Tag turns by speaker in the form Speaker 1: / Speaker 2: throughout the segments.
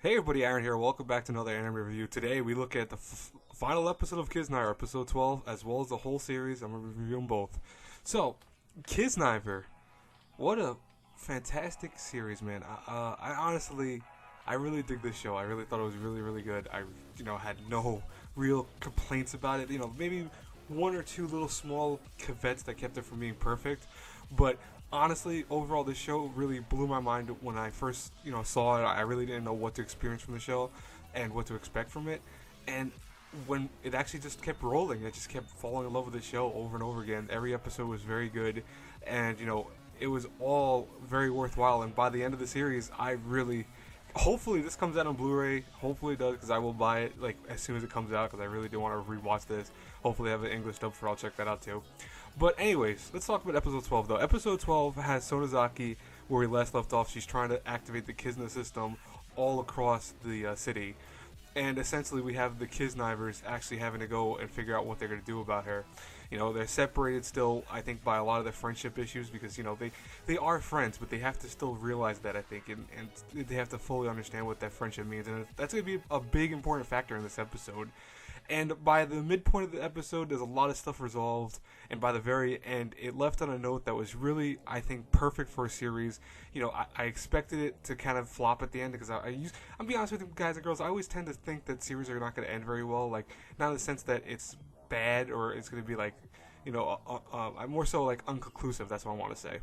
Speaker 1: Hey everybody, Aaron here. Welcome back to another anime review. Today we look at the final episode of Kiznaiver, episode 12, as well as the whole series. I'm going to review them both. So, Kiznaiver, what a fantastic series, man. I honestly, I really dig this show. I really thought it was really, really good. I, had no real complaints about it. Maybe one or two little small caveats that kept it from being perfect, but honestly, overall, this show really blew my mind when I first, saw it. I really didn't know what to experience from the show and what to expect from it. And when it actually just kept rolling, I just kept falling in love with the show over and over again. Every episode was very good, and it was all very worthwhile. And by the end of the series, I really, hopefully, this comes out on Blu-ray. Hopefully, it does, because I will buy it like as soon as it comes out, because I really do want to rewatch this. Hopefully, I have an English dub for. I'll check that out too. But anyways, let's talk about episode 12 though. Episode 12 has Sonozaki where we last left off. She's trying to activate the Kizna system all across the city. And essentially we have the Kiznaivers actually having to go and figure out what they're going to do about her. They're separated still, I think, by a lot of the friendship issues because, they are friends, but they have to still realize that, I think, and they have to fully understand what that friendship means. And that's going to be a big important factor in this episode. And by the midpoint of the episode, there's a lot of stuff resolved. And by the very end, it left on a note that was really, I think, perfect for a series. I expected it to kind of flop at the end because I'm being honest with you guys and girls, I always tend to think that series are not going to end very well. Like, not in the sense that it's bad or it's going to be like, I'm more so like unconclusive. That's what I want to say.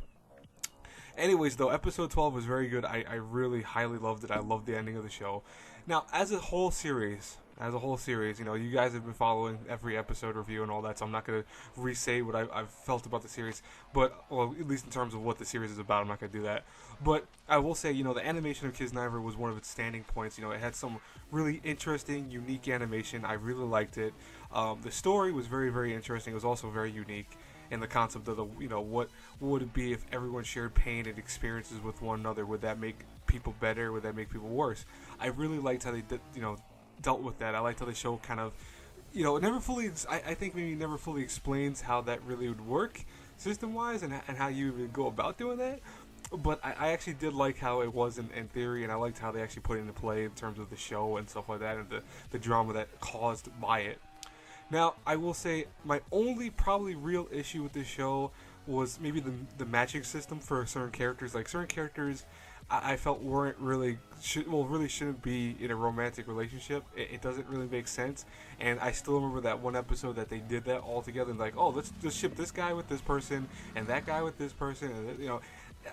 Speaker 1: Anyways, though, episode 12 was very good. I really highly loved it. I loved the ending of the show. Now, as a whole series, you guys have been following every episode review and all that, so I'm not going to re-say what I've felt about the series, but, well, at least in terms of what the series is about, I'm not going to do that. But I will say, the animation of Kiznaiver was one of its standing points. It had some really interesting, unique animation. I really liked it. The story was very, very interesting. It was also very unique. And the concept of what would it be if everyone shared pain and experiences with one another? Would that make people better? Would that make people worse? I really liked how they did, dealt with that. I liked how the show kind of, it never fully, I think maybe never fully explains how that really would work system-wise and how you would go about doing that. But I actually did like how it was in theory, and I liked how they actually put it into play in terms of the show and stuff like that, and the drama that caused by it. Now, I will say my only probably real issue with this show was maybe the matching system for certain characters. Like, certain characters I felt weren't really, really shouldn't be in a romantic relationship. It doesn't really make sense. And I still remember that one episode that they did that all together. And like, oh, let's just ship this guy with this person and that guy with this person. And,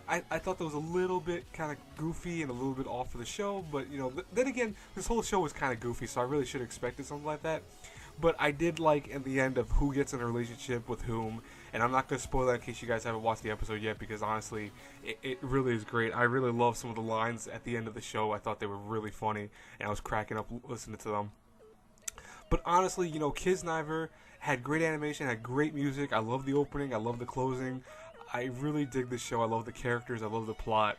Speaker 1: I thought that was a little bit kind of goofy and a little bit off of the show. But, then again, this whole show was kind of goofy, so I really should have expected something like that. But I did like in the end of who gets in a relationship with whom, and I'm not going to spoil that in case you guys haven't watched the episode yet, because honestly, it really is great. I really love some of the lines at the end of the show. I thought they were really funny, and I was cracking up listening to them. But honestly, Kiznaiver had great animation, had great music. I love the opening, I love the closing. I really dig this show. I love the characters, I love the plot.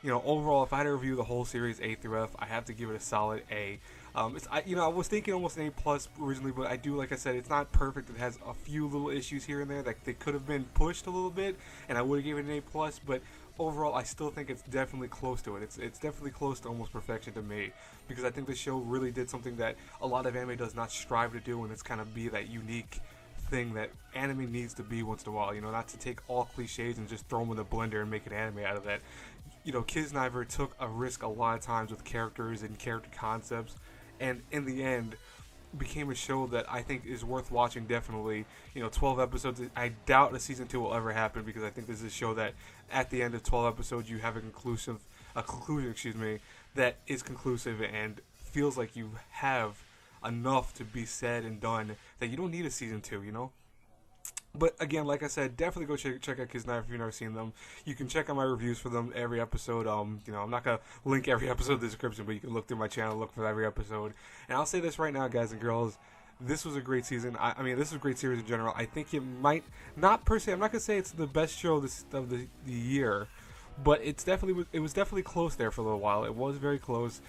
Speaker 1: Overall, if I had to review the whole series A through F, I have to give it a solid A. I was thinking almost an A+ originally, but I do, like I said, it's not perfect. It has a few little issues here and there that they could have been pushed a little bit, and I would have given it an A+, but overall, I still think it's definitely close to it. It's definitely close to almost perfection to me, because I think the show really did something that a lot of anime does not strive to do, and it's kind of be that unique thing that anime needs to be once in a while, not to take all cliches and just throw them in the blender and make an anime out of that. Kiznaiver took a risk a lot of times with characters and character concepts, and in the end became a show that I think is worth watching. Definitely, 12 episodes. I doubt a season 2 will ever happen, because I think this is a show that at the end of 12 episodes you have a conclusion, that is conclusive and feels like you have enough to be said and done that you don't need a season 2. But again, like I said, definitely go check out Kiznaiver if you've never seen them. You can check out my reviews for them every episode. I'm not gonna link every episode in the description, but you can look through my channel, look for every episode. And I'll say this right now, guys and girls, this was a great season. I mean, this is a great series in general. I think it might not per se. I'm not gonna say it's the best show of the year, but it was definitely close there for a little while. It was very close.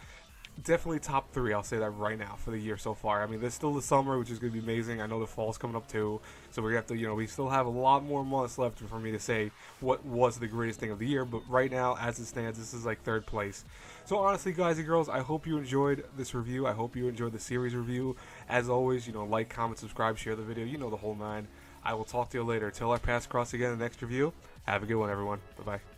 Speaker 1: definitely top 3. I'll say that right now for the year so far. I mean, there's still the summer, which is going to be amazing. I know the fall's coming up too, so we're going to have to, we still have a lot more months left for me to say what was the greatest thing of the year. But right now, as it stands, this is like 3rd place. So honestly, guys and girls, I hope you enjoyed this review. I hope you enjoyed the series review. As always, like, comment, subscribe, share the video. You know the whole 9. I will talk to you later. Till our paths cross again in the next review. Have a good one, everyone. Bye-bye.